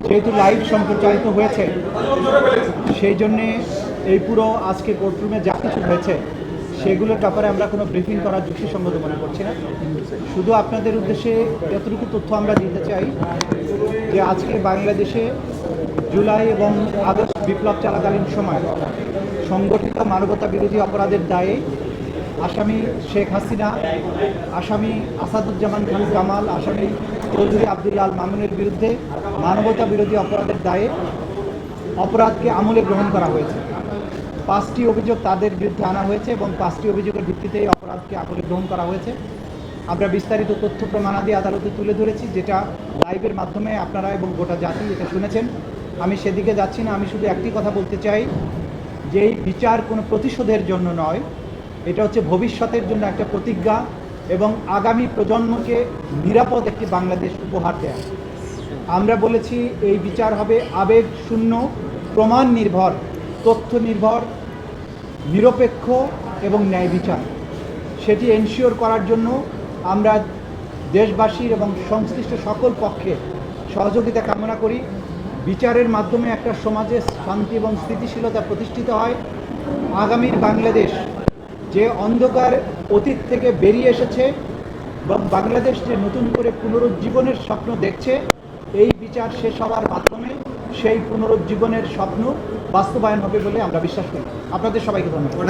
যেহেতু লাইভ সম্প্রচারিত হয়েছে সেই জন্যে এই পুরো আজকে কোর্টরুমে যা কিছু হয়েছে সেগুলোর ব্যাপারে আমরা কোনো ব্রিফিং করার যুক্তিসঙ্গত মনে করছি না। শুধু আপনাদের উদ্দেশ্যে যতটুকু তথ্য আমরা দিতে চাই যে আজকে বাংলাদেশে জুলাই এবং আগস্ট বিপ্লব চলাকালীন সময় সংগঠিত মানবতা বিরোধী অপরাধের দায়ে আসামি শেখ হাসিনা, আসামি আসাদুজ্জামান খান কামাল, আসামি চৌধুরী আব্দুল্লাহ আল মামুনের বিরুদ্ধে মানবতা বিরোধী অপরাধের দায়ে অপরাধকে আমলে গ্রহণ করা হয়েছে। 5টি অভিযোগ তাদের বিরুদ্ধে আনা হয়েছে এবং 5টি অভিযোগের ভিত্তিতে এই অপরাধকে আমলে গ্রহণ করা হয়েছে। আমরা বিস্তারিত তথ্য প্রমাণাদি আদালতে তুলে ধরেছি, যেটা লাইভের মাধ্যমে আপনারা এবং গোটা জাতি এটা শুনেছেন। আমি সেদিকে যাচ্ছি না, আমি শুধু একটি কথা বলতে চাই যে এই বিচার কোনো প্রতিশোধের জন্য নয়, এটা হচ্ছে ভবিষ্যতের জন্য একটা প্রতিজ্ঞা এবং আগামী প্রজন্মকে নিরাপদ একটি বাংলাদেশ উপহার দেয়া। আমরা বলেছি এই বিচার হবে আবেগ শূন্য, প্রমাণ নির্ভর, তথ্য নির্ভর, নিরপেক্ষ এবং ন্যায় বিচার। সেটি এনশিওর করার জন্য আমরা দেশবাসীর এবং সংশ্লিষ্ট সকল পক্ষে সহযোগিতা কামনা করি। বিচারের মাধ্যমে একটা সমাজে শান্তি এবং স্থিতিশীলতা প্রতিষ্ঠিত হয়। আগামীর বাংলাদেশ যে অন্ধকার অতীত থেকে বেরিয়ে এসেছে এবং বাংলাদেশ যে নতুন করে পুনরুজ্জীবনের স্বপ্ন দেখছে, এই বিচার শেষ হওয়ার মাধ্যমে সেই পুনরুজ্জীবনের স্বপ্ন বাস্তবায়ন হবে বলে আমরা বিশ্বাস করি। আপনাদের সবাইকে ধন্যবাদ।